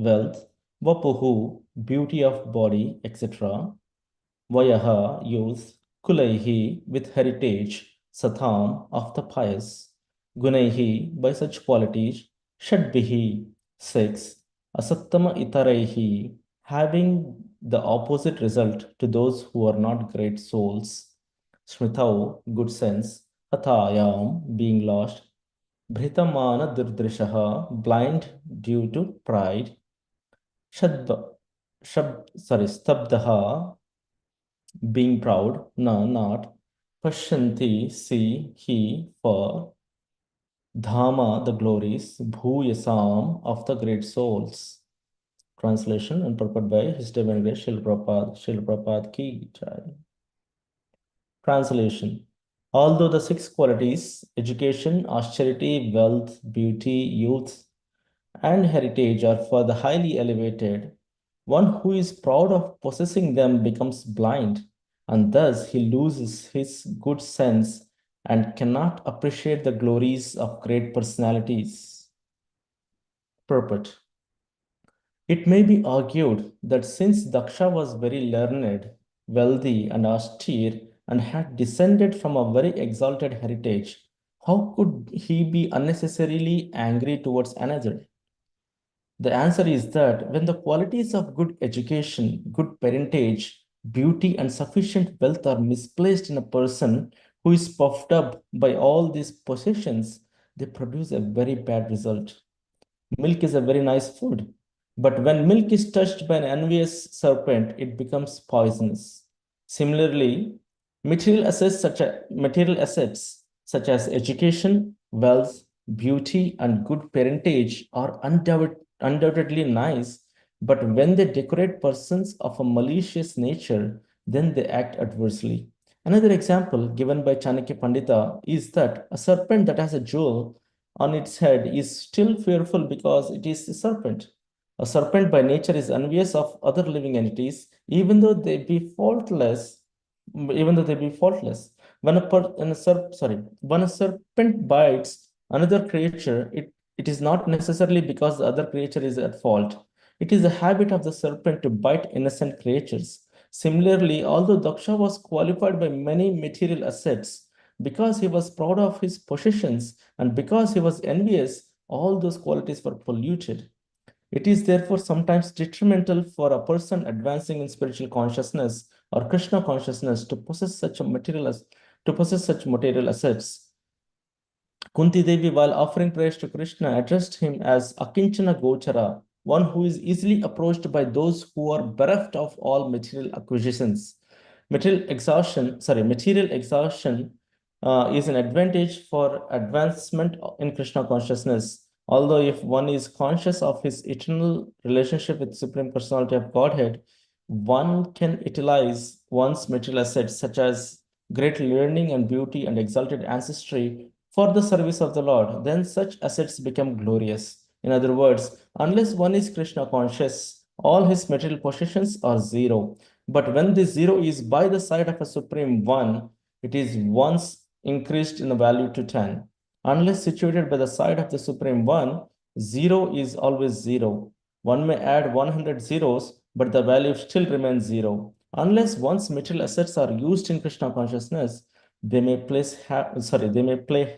wealth, vapuhu, beauty of body, etc. Vayaha, youth, kulaihi, with heritage, satham, of the pious, gunaihi, by such qualities, shadbihi, six, asattama itaraihi, having the opposite result to those who are not great souls, smritau, good sense, athayam, being lost, bhritamana dirdrishaha, blind due to pride, shadba, stabdaha, being proud, no, not. Pashyanti, see, he, for. Dhama, the glories. Bhuyasam, of the great souls. Translation and purport by His Divine Grace Srila Prabhupada Ki Jai. Translation. Although the six qualities, education, austerity, wealth, beauty, youth, and heritage are for the highly elevated, one who is proud of possessing them becomes blind, and thus he loses his good sense and cannot appreciate the glories of great personalities. Purport. It may be argued that since Daksha was very learned, wealthy, and austere, and had descended from a very exalted heritage, how could he be unnecessarily angry towards another? The answer is that when the qualities of good education, good parentage, beauty, and sufficient wealth are misplaced in a person who is puffed up by all these possessions, they produce a very bad result. Milk is a very nice food, but when milk is touched by an envious serpent, it becomes poisonous. Similarly, material assets such as education, wealth, beauty, and good parentage are undoubtedly nice, but when they decorate persons of a malicious nature, then they act adversely. Another example given by Chanakya Pandita is that a serpent that has a jewel on its head is still fearful because it is a serpent. A serpent by nature is envious of other living entities, even though they be faultless. Even though they be faultless, when a serpent bites another creature, it is not necessarily because the other creature is at fault. It is a habit of the serpent to bite innocent creatures. Similarly, although Daksha was qualified by many material assets, because he was proud of his possessions and because he was envious, all those qualities were polluted. It is therefore sometimes detrimental for a person advancing in spiritual consciousness or Krishna consciousness to possess such material assets. Kunti Devi, while offering praise to Krishna, addressed him as Akinchana Gochara, one who is easily approached by those who are bereft of all material acquisitions. Material exhaustion is an advantage for advancement in Krishna consciousness. Although if one is conscious of his eternal relationship with Supreme Personality of Godhead, one can utilize one's material assets such as great learning and beauty and exalted ancestry for the service of the Lord, then such assets become glorious. In other words, unless one is Krishna conscious, all his material possessions are zero. But when this zero is by the side of a Supreme One, it is once increased in the value to 10. Unless situated by the side of the Supreme One, zero is always zero. One may add 100 zeros, but the value still remains zero. Unless one's material assets are used in Krishna consciousness, they may play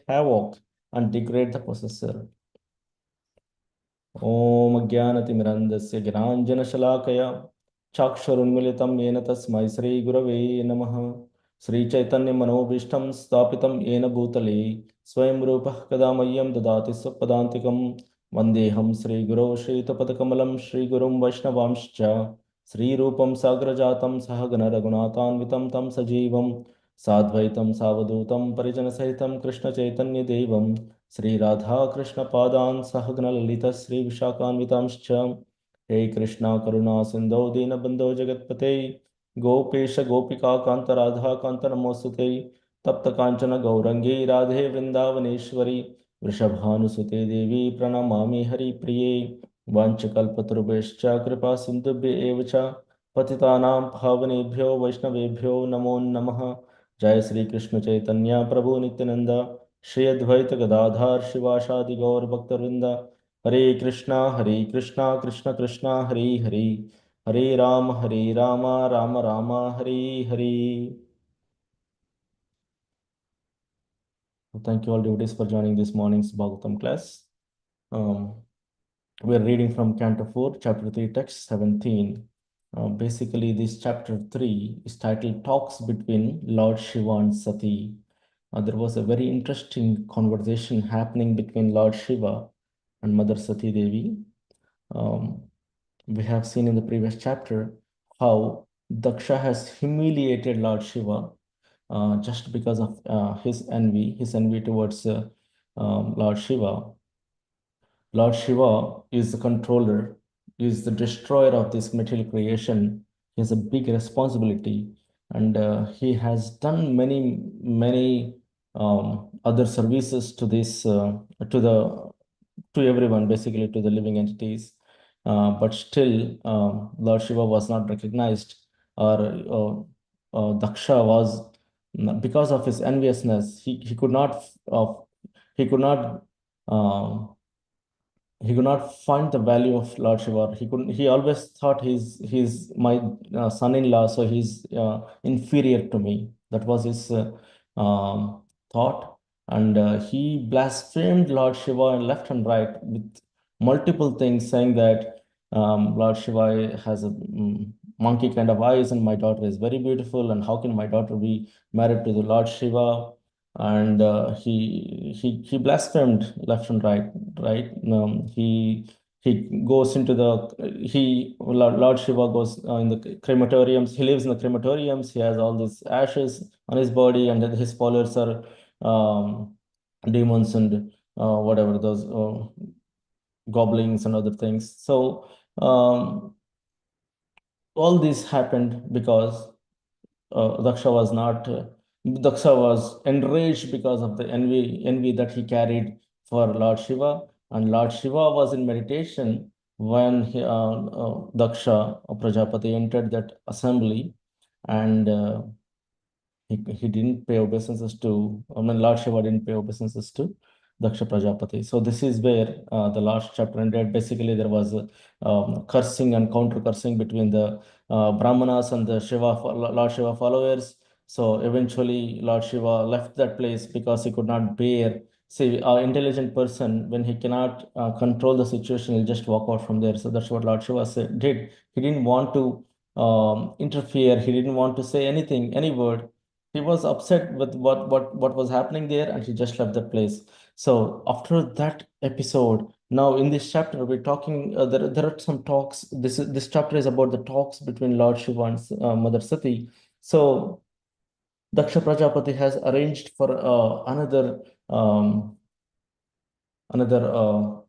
havoc and degrade the possessor. ॐ अज्ञानतिमिरन्दस्य ज्ञानाञ्जनशलाकया चाक्षुरुन्मिलितं येन तस्मै श्रीगुरवे नमः श्रीचैतन्यमनोभीष्टं स्थापितं येन भूतले स्वयं रूपः कदा मह्यं ददाति स्वपदान्तिकं वन्देऽहं श्रीगुरो श्रीयुतपदकमलं श्रीगुरुं वैष्णवांश्च श्रीरूपं साग्रजातं सहगण रघुनाथान्वितं तं सजीवं साद्वैतं सावधूतं परिजनसहितं कृष्णचैतन्यदेवं श्रीराधाकृष्णपादान् सहगणललितः श्रीविशाखान्वितांश्च हे कृष्णा करुणा सिन्धौ दीनबन्धो जगत्पते गोपेश गोपिकान्त नमोऽस्तुते तप्तकाञ्चन गौरङ्गी राधे वृन्दावनेश्वरी वृषभानुसुते देवी प्रणमामि हरिप्रिये वाञ्छकल्पतरुभ्यश्च कृपा सिन्धुभ्य एव च पतितानां पावनेभ्यो वैष्णवेभ्यो नमो नमः। जय श्री कृष्ण चैतन्य प्रभु नित्यानंद श्री अद्वैत गदाधर शिवासादि गौर भक्तवृंद Hare Krishna, Krishna Krishna, Hare Hare, Hare Rama, Rama Rama, Hare Hare. Thank you all devotees for joining this morning's Bhagavatam class. Um, we are reading from Canto 4, Chapter 3, Text 17. Basically, this Chapter 3 is titled Talks Between Lord Shiva and Sati. There was a very interesting conversation happening between Lord Shiva and Mother Sati Devi. We have seen in the previous chapter how Daksha has humiliated Lord Shiva just because of his envy towards Lord Shiva. Lord Shiva is the controller, is the destroyer of this material creation. He has a big responsibility, and he has done many other services to this to the to everyone, basically to the living entities. But still, Lord Shiva was not recognized, or Daksha was, because of his enviousness, he could not. Uh, he could not find the value of Lord Shiva. He couldn't. He always thought he's my son-in-law, so he's inferior to me. That was his thought, and he blasphemed Lord Shiva and left and right with multiple things, saying that Lord Shiva has a monkey kind of eyes, and my daughter is very beautiful, and how can my daughter be married to the Lord Shiva? And he blasphemed left and right. He goes into the he Lord Shiva goes in the crematoriums. He lives in the crematoriums. He has all these ashes on his body, and then his followers are demons and whatever those goblins and other things. So all this happened because Daksha was not. Daksha was enraged because of the envy that he carried for Lord Shiva, and Lord Shiva was in meditation when Daksha Prajapati entered that assembly, and he didn't pay obeisances to, I mean, Lord Shiva didn't pay obeisances to Daksha Prajapati. So this is where the last chapter ended. Basically, there was cursing and counter cursing between the Brahmanas and the Lord Shiva followers. So eventually, Lord Shiva left that place because he could not bear. See, an intelligent person, when he cannot control the situation, he'll just walk out from there. So that's what Lord Shiva did. He didn't want to interfere. He didn't want to say anything, any word. He was upset with what was happening there, and he just left the place. So after that episode, now in this chapter we're talking, there are some talks. This chapter is about the talks between Lord Shiva and Mother Sati. So Daksha Prajapati has arranged for another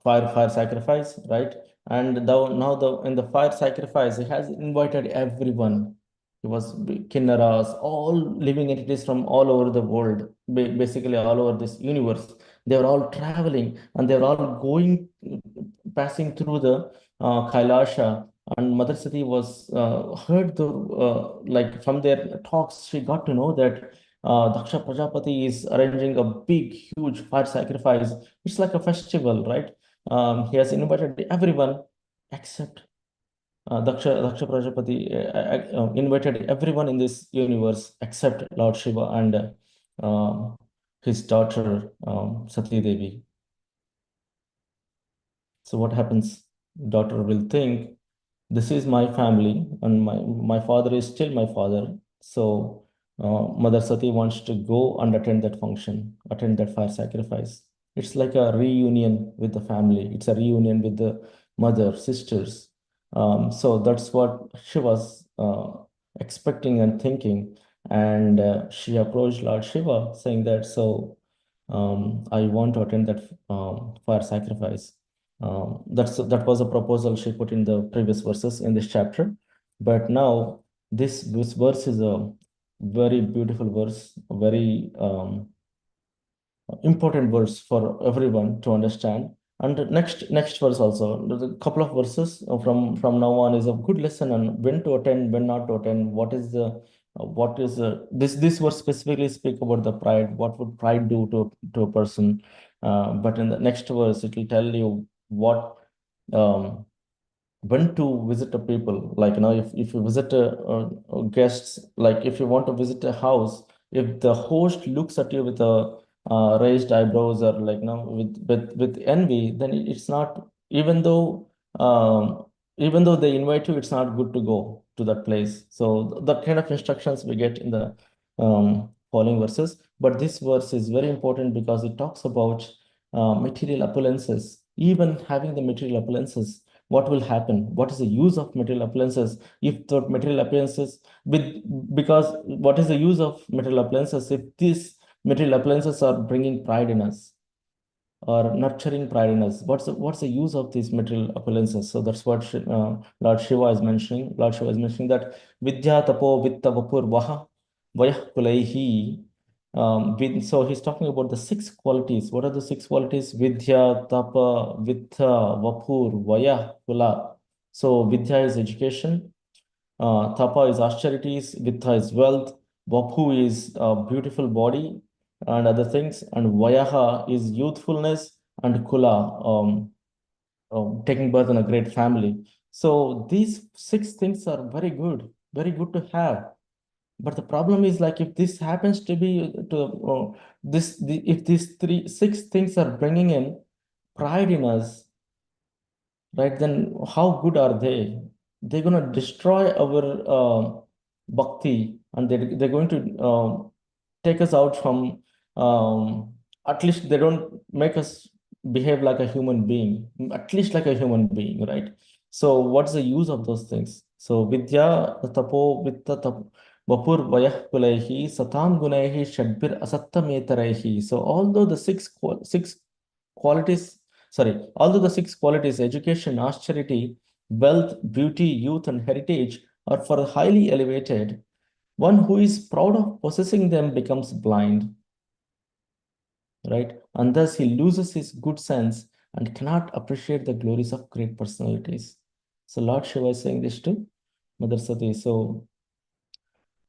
fire sacrifice, right? And now the in the fire sacrifice, he has invited everyone. He was kinnaras, all living entities from all over the world, basically all over this universe. They were all traveling, and they were all going, passing through the Kailasha. And Mother Sati was heard the like from their talks. She got to know that Daksha Prajapati is arranging a big, huge fire sacrifice. It's like a festival, right? He has invited everyone except Daksha Prajapati invited everyone in this universe except Lord Shiva and his daughter Sati Devi. So what happens? Daughter will think, this is my family, and my father is still my father. So Mother Sati wants to go and attend that function, attend that fire sacrifice. It's like a reunion with the family. It's a reunion with the mother, sisters. So that's what she was expecting and thinking. And she approached Lord Shiva saying that, so I want to attend that fire sacrifice. That was a proposal she put in the previous verses in this chapter. But now this verse is a very beautiful verse, a very important verse for everyone to understand. And the next verse also, there's a couple of verses from now on is a good lesson on when to attend, when not to attend. What is this verse specifically speak about the pride. What would pride do to a person? But in the next verse, it will tell you what um, when to visit a people, like if you visit a guests, like if you want to visit a house, if the host looks at you with a raised eyebrows, or like with envy, then it's not, even though um, even though they invite you, it's not good to go to that place. So that kind of instructions we get in the following verses. But this verse is very important because it talks about material opulences. Even having the material opulences, what will happen? What is the use of material appliances if the material appliances with because what is the use of material appliances if these material appliances are bringing pride in us or nurturing pride in us? What's the use of these material appliances? So that's what Lord Shiva is mentioning. Lord Shiva is mentioning that vidya tapo vitta vapur vaha vayah kulaihi. So he's talking about the six qualities. What are the six qualities? Vidya, tapa, vitta, vapur, vayah, kula. So vidya is education, tapa is austerities, vitta is wealth, vaphu is beautiful body and other things, and vayaha is youthfulness, and kula, taking birth in a great family. So these six things are very good to have. But the problem is, like, if this happens to be to if these three six things are bringing in pride in us, right? Then how good are they? They're gonna destroy our bhakti, and they're going to take us out from. At least they don't make us behave like a human being, at least like a human being, right? So what's the use of those things? So vidya tapo vitta tap vapur vayah kulaihi satam gunaihi shadbir asattametaraihi. So although the six qualities, sorry, although the six qualities, education, austerity, wealth, beauty, youth, and heritage, are for highly elevated, one who is proud of possessing them becomes blind, right? And thus he loses his good sense and cannot appreciate the glories of great personalities. So Lord Shiva is saying this to Mother Sati. So,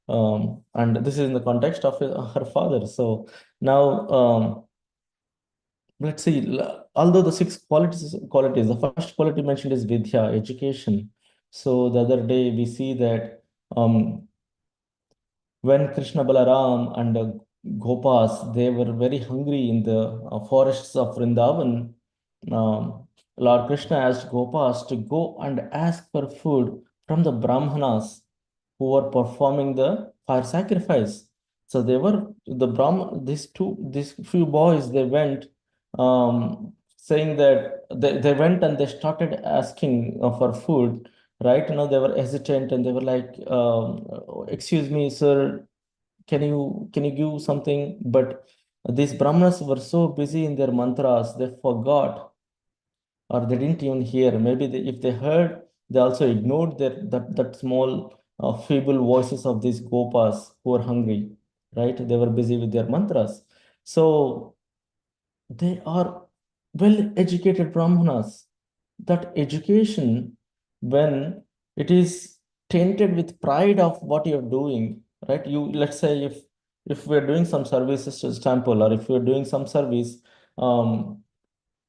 and this is in the context of her father. So now, let's see, although the six qualities, the first quality mentioned is vidya, education. So the other day we see that when Krishna Balaram and Gopas, they were very hungry in the forests of Vrindavan. Lord Krishna asked Gopas to go and ask for food from the Brahmanas who were performing the fire sacrifice. So they were the Brahman, these few boys, they went saying that they went and they started asking for food, right? They were hesitant and they were like, excuse me, sir, can you give something? But these Brahmanas were so busy in their mantras, they forgot, or they didn't even hear. Maybe if they heard, they also ignored that small, feeble voices of these gopas who were hungry, right? They were busy with their mantras. So they are well-educated Brahmanas. That education, when it is tainted with pride of what you're doing, right? Let's say if we're doing some services to the temple, or if we're doing some service, um,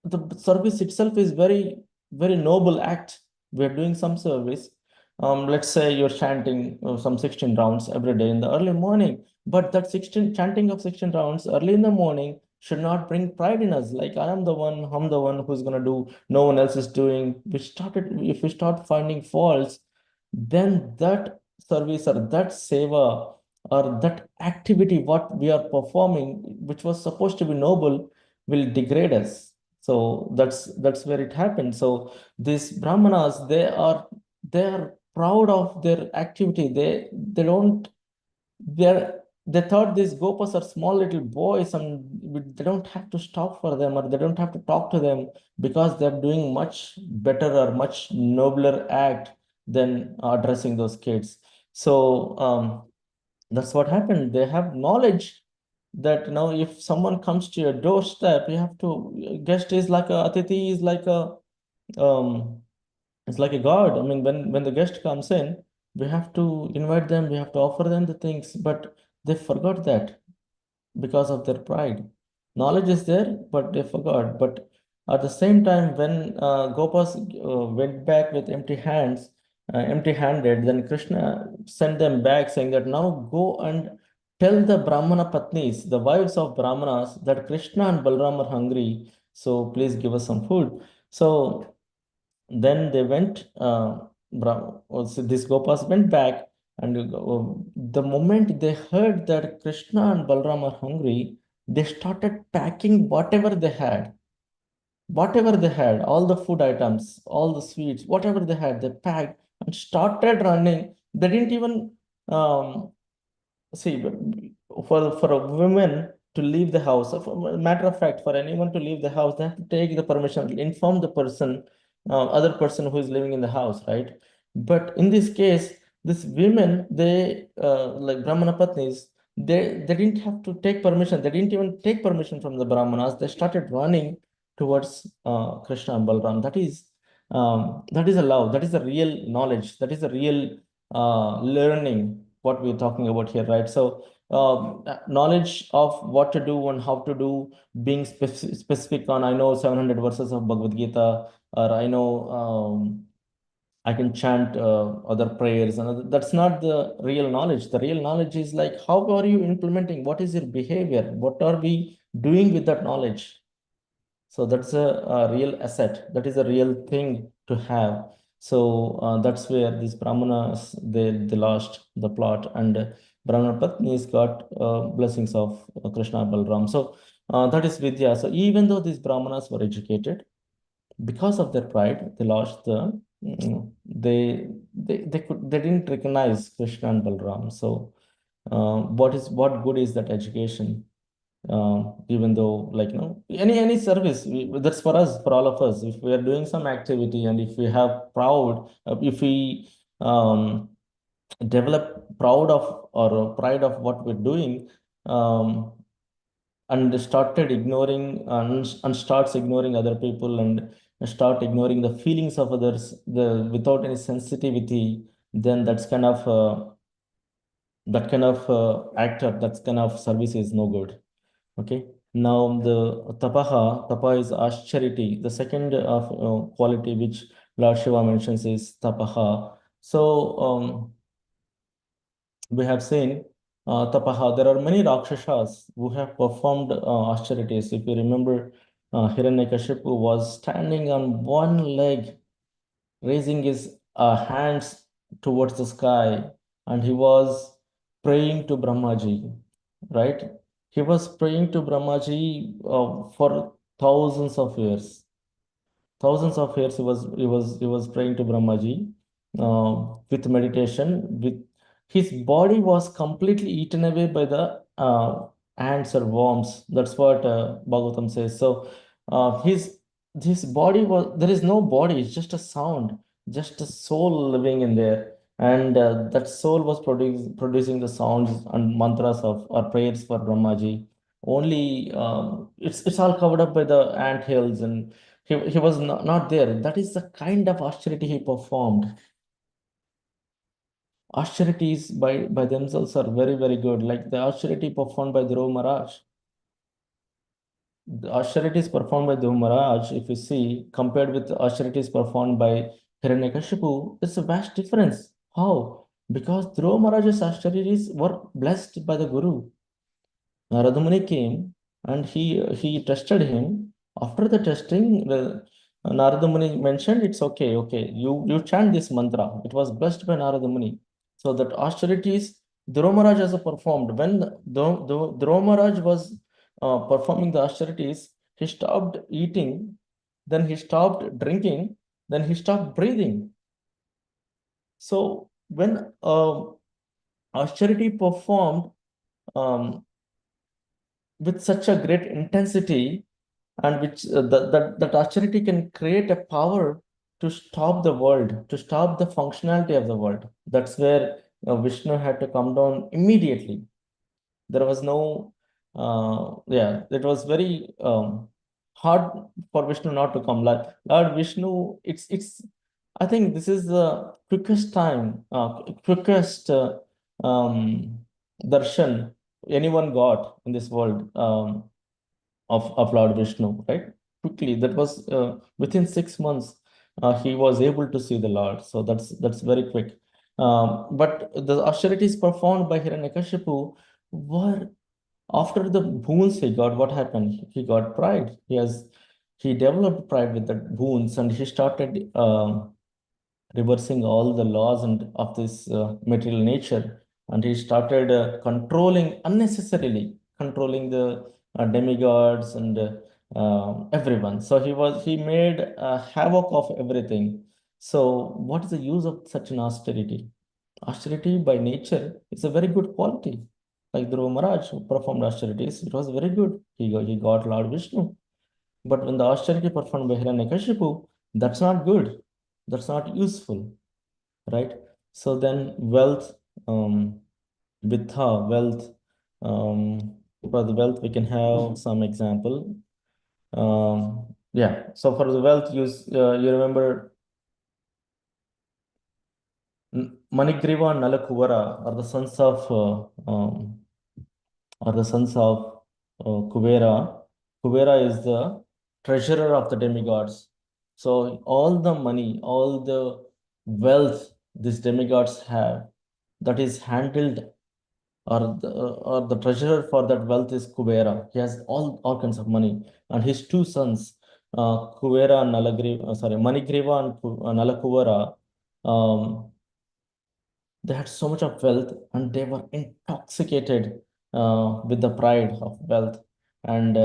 the service itself is very noble act. We're doing some service. Let's say you're chanting some 16 rounds every day in the early morning, but that 16 chanting of 16 rounds early in the morning should not bring pride in us, like I'm the one who's going to do, no one else is doing. If we start finding faults, then that service or that seva or that activity what we are performing, which was supposed to be noble, will degrade us. So that's where it happened. So these Brahmanas, they are proud of their activity. They don't they're they thought these gopas are small little boys, and they don't have to stop for them, or they don't have to talk to them, because they're doing much better or much nobler act than addressing those kids. So that's what happened. They have knowledge that now if someone comes to your doorstep, you have to, guest is like a atiti, is like a um it's like a god. I mean, when the guest comes in, we have to invite them, we have to offer them the things, but they forgot that because of their pride. Knowledge is there, but they forgot. But At the same time, when Gopas went back with empty hands, empty-handed, then Krishna sent them back, saying that now go and tell the Brahmana Patnis, the wives of Brahmanas, that Krishna and Balram are hungry. So please give us some food. So then they went. Also these Gopas went back, and the moment they heard that Krishna and Balram are hungry, they started packing whatever they had, all the food items, all the sweets, whatever they had, they packed and started running. They didn't even see, for a woman to leave the house, matter of fact, for anyone to leave the house, they have to take the permission, inform the person, other person who is living in the house, right? But in this case, these women, they like Brahmana Patnis, they didn't have to take permission. They didn't even take permission from the Brahmanas. They started running towards Krishna and Balram. That is a love. That is a real knowledge. That is a real learning what we're talking about here, right? So knowledge of what to do and how to do, being specific on, I know 700 verses of Bhagavad Gita, or I know I can chant other prayers, and that's not the real knowledge. The real knowledge is like, how are you implementing? What is your behavior? What are we doing with that knowledge? So that's a real asset. That is a real thing to have. So that's where these brahmanas, they lost the plot, and Brahmana Patnis got blessings of Krishna Balram. So that is Vidya. So even though these brahmanas were educated, because of their pride, they lost they didn't recognize Krishna and Balram. So what good is that education? Even though, like, any service, that's for us, for all of us, if we are doing some activity, and if we have proud, if we develop proud of, or pride of what we're doing, um, and started ignoring, and starts ignoring other people, and start ignoring the feelings of others, without any sensitivity, then that kind of actor, that kind of service is no good. Okay. Now the tapa is austerity. The second of quality which Lord Shiva mentions is tapaha. So we have seen tapaha. There are many rakshasas who have performed austerities. If you remember, Hiranyakashipu was standing on one leg, raising his hands towards the sky, and he was praying to Brahmaji, right? He was praying to Brahmaji for thousands of years. He was praying to Brahmaji with meditation. With his body was completely eaten away by the ants or worms. That's what Bhagavatam says. So his body was, there is no body. It's just a sound, just a soul living in there. And that soul was producing the sounds and mantras of, or prayers for Brahmaji. Only it's all covered up by the ant hills, and he was not there. That is the kind of austerity he performed. Austerities by themselves are very, very good. Like the austerity performed by Dhruv Maharaj. The austerities performed by Dhruv Maharaj, if you see, compared with the austerities performed by Hiranyakashipu, it's a vast difference. How? Because Dhruv Maharaj's austerities were blessed by the Guru. Narada Muni came, and he tested him. After the testing, Narada Muni mentioned, it's okay, okay. You chant this mantra. It was blessed by Narada Muni. So that austerities Dhruva Maharaj also performed. When Dhruva Maharaj was performing the austerities, he stopped eating, then he stopped drinking, then he stopped breathing. So when austerity performed um, with such a great intensity, and which that austerity can create a power to stop the world, to stop the functionality of the world. That's where Vishnu had to come down immediately. There was no, yeah, it was very hard for Vishnu not to come. Like Lord Vishnu, I think this is the quickest time, quickest darshan anyone got in this world, of Lord Vishnu, right? quickly. That was within 6 months. He was able to see the Lord. So that's very quick. But the austerities performed by Hiranyakashipu were after the boons he got. What happened? He got pride. He developed pride with the boons, and he started reversing all the laws and of this material nature, and he started controlling unnecessarily, controlling the demigods and everyone. So he made havoc of everything. So what is the use of such an austerity? Austerity by nature is a very good quality. Like Dhruva Maharaj who performed austerities, it was very good. He got Lord Vishnu. But when the austerity performed by Hiranyakashipu, that's not good. That's not useful, right? So then wealth, with wealth, for the wealth, we can have some example. Yeah, so for the wealth, you remember Manigriva and Nalakuvara are the sons of Kuvera. Kuvera is the treasurer of the demigods. So all the money, all the wealth these demigods have, that is handled, or the treasurer for that wealth is Kubera. He has all kinds of money, and his two sons, Kubera and Manigriva and Nalakuvara, um, they had so much of wealth, and they were intoxicated with the pride of wealth. And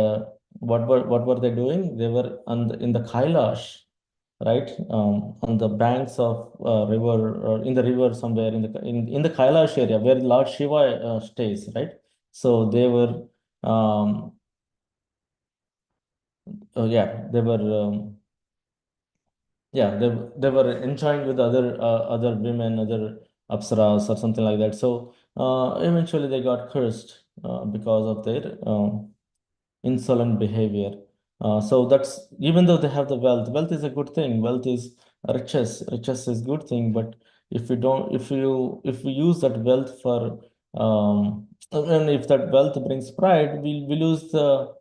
what were they doing? They were in the Kailash, right? On the banks of river, or in the river somewhere in the Kailash area where Lord Shiva stays, right? So they were, um, yeah, they were enjoying with other women, other apsaras or something like that. So eventually they got cursed because of their insolent behavior. So that's, even though they have the wealth is a good thing. Wealth is riches is good thing. But if we use that wealth for, and if that wealth brings pride, we lose the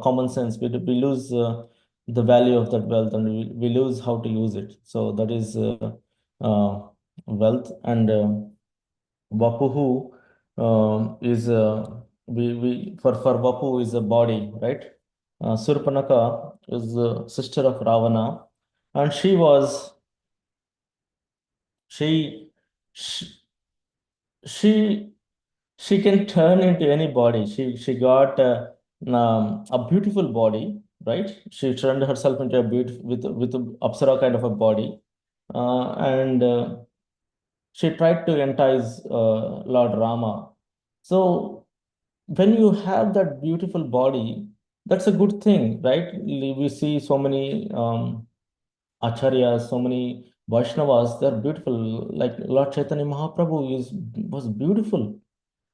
common sense. We lose the value of that wealth, and we lose how to use it. So that is uh, wealth. And Vapuhu is for Vapu is a body, right? Surpanaka is the sister of Ravana, and she she she, she can turn into any body. She got a beautiful body, right? She turned herself into a beautiful with a Apsara kind of a body, and she tried to entice Lord Rama. So when you have that beautiful body, that's a good thing, right? We see so many acharyas, so many Vaishnavas, they're beautiful. Like Lord Chaitanya Mahaprabhu was beautiful,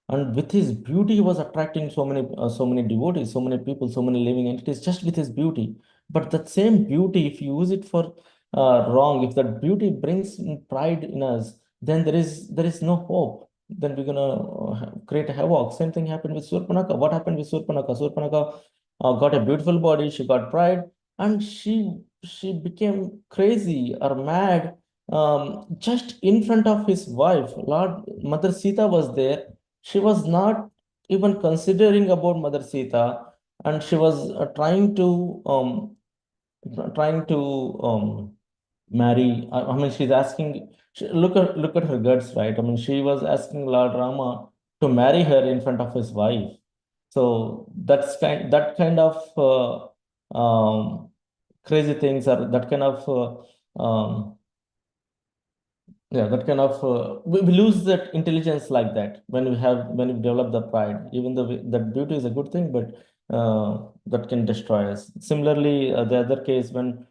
and with his beauty he was attracting so many devotees, so many people, so many living entities just with his beauty. But that same beauty, if you use it for wrong, if that beauty brings pride in us, then there is no hope. Then we're gonna create a havoc. Same thing happened with Surpanaka. What happened with Surpanaka got a beautiful body, she got pride, and she became crazy or mad, just in front of his wife. Lord Mother Sita was there. She was not even considering about Mother Sita, and she was trying to marry. I mean, she's asking. Look at her guts, right? I mean, she was asking Lord Rama to marry her in front of his wife. So that kind of crazy things, or that kind of yeah, that kind of we lose that intelligence like that when we develop the pride. Even though that beauty is a good thing, but that can destroy us. Similarly, the other case when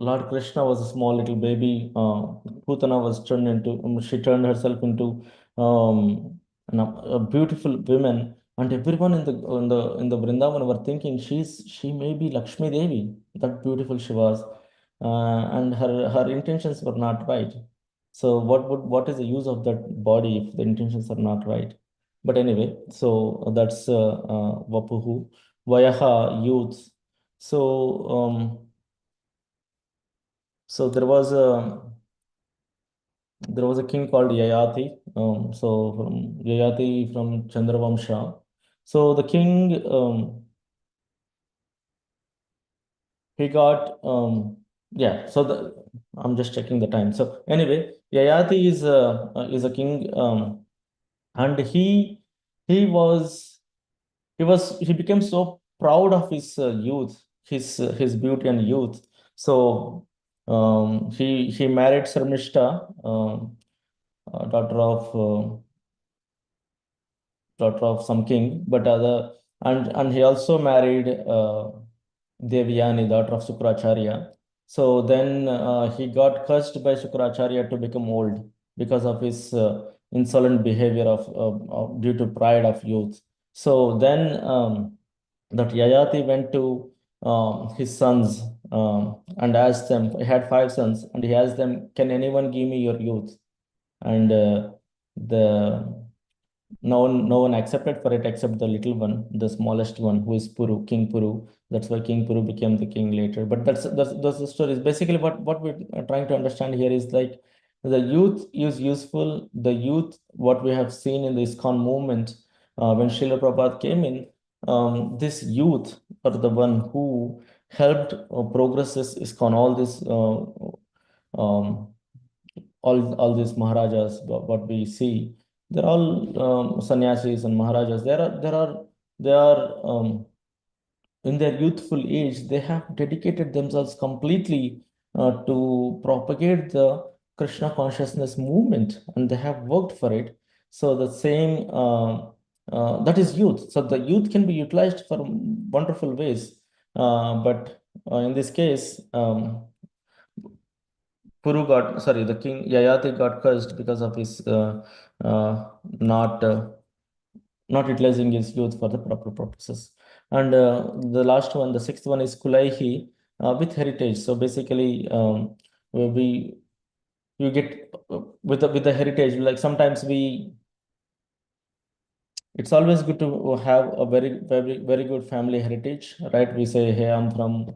Lord Krishna was a small little baby. Putana was she turned herself into a beautiful woman, and everyone in the Vrindavan were thinking she may be Lakshmi Devi. That beautiful she was, and her intentions were not right. So what is the use of that body if the intentions are not right? But anyway, so that's Vapuhu. Vayaha, youth. So, so there was a king called Yayati. So from Yayati from Chandravamsha. So the king, he got yeah. So I'm just checking the time. So anyway, Yayati is a king, and he he became so proud of his youth, his beauty and youth. So he married Sarmishta, daughter of some king, but other and he also married Devayani, daughter of Sukracharya. So then he got cursed by Sukracharya to become old because of his insolent behavior due to pride of youth. So then that Yayati went to his sons and asked them. He had five sons, and he asked them, "Can anyone give me your youth?" And the no one accepted for it except the little one, the smallest one, who is Puru, King Puru. That's why King Puru became the king later. But that's the story. Basically, what we're trying to understand here is like the youth is useful. The youth, what we have seen in the ISKCON movement, when Srila Prabhupada came in, this youth are the one who helped progress this ISKCON. All these Maharajas, what we see, they're all sannyasis and Maharajas. They are in their youthful age, they have dedicated themselves completely to propagate the Krishna consciousness movement, and they have worked for it. So the same that is youth. So the youth can be utilized for wonderful ways, but in this case, the king Yayati got cursed because of his uh, not not utilizing his youth for the proper purposes. And the last one, the sixth one is Kulaihi with heritage. So basically, we you get with the heritage. Like sometimes it's always good to have a very good family heritage, right? We say, hey, I'm from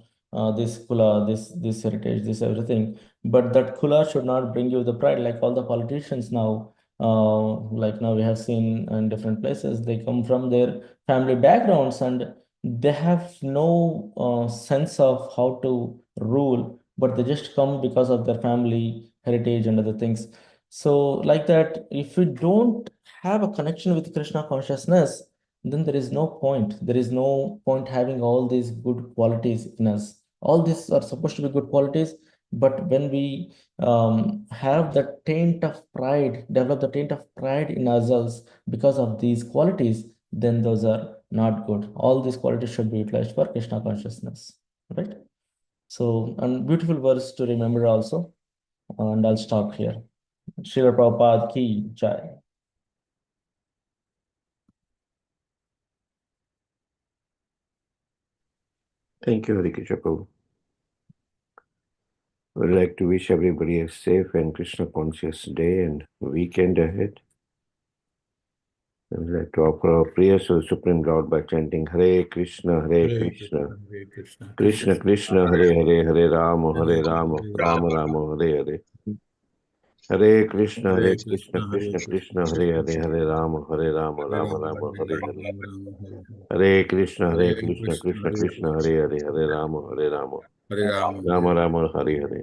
this kula, this heritage, this everything. But that kula should not bring you the pride, like all the politicians now. Like now we have seen in different places, they come from their family backgrounds and they have no sense of how to rule, but they just come because of their family heritage and other things. So, like that, if we don't have a connection with Krishna consciousness, then there is no point. There is no point having all these good qualities in us. All these are supposed to be good qualities, but when we have the taint of pride, develop the taint of pride in ourselves because of these qualities, then those are not good. All these qualities should be utilized for Krishna consciousness, right? So, and beautiful verse to remember also. And I'll stop here. Srila Prabhupada ki jai. Thank you, Harikisha Prabhu. We'd like to wish everybody a safe and Krishna conscious day and weekend ahead. And we'd like to offer our prayers to the Supreme Lord by chanting Hare Krishna, Hare Krishna, Krishna Krishna, Hare Hare, Hare Rama, Rama Rama, Hare Hare. Hare Krishna, Krishna Krishna, Hare Hare, Hare Rama, Rama Rama, Hare Hare. Hare Krishna, Krishna Krishna, Hare Hare, Hare Rama, Rama Rama, Hare Hare.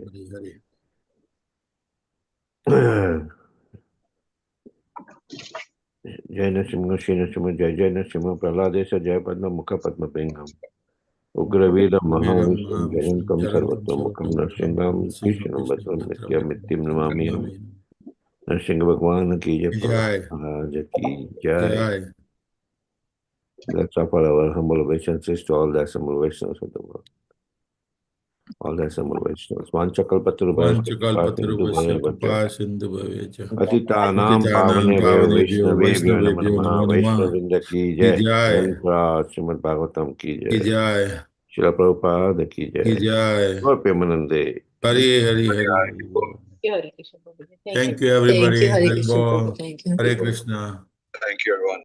Jai Narasimha, Shri Narasimha, Jai Jai Narasimha, Praladesa, Jai Padma, Mukha Padma Pingham, Ugraveda Mahavishnu, Jayantam Sarvatomukham, Narasimham, Krishnam Bhatram, Nityam Nityam Namamiham, Narasimha Bhagwan ki Jai, Prahlad Maharaj ki Jai. Let's offer our humble obeisances to all the assembled Vaishnavas of the world. All the assembled Vaishnavas. Patitanam Pavane Vaishnavebhyo Namo Namah. Vaishnavinda ki Jai. Srimad Bhagavatam ki Jai. Srila Prabhupada ki Jai. Gaur Premanande. Thank you, everybody. Thank you, Hare Krishna. Thank you. Hare Krishna. Thank you, everyone.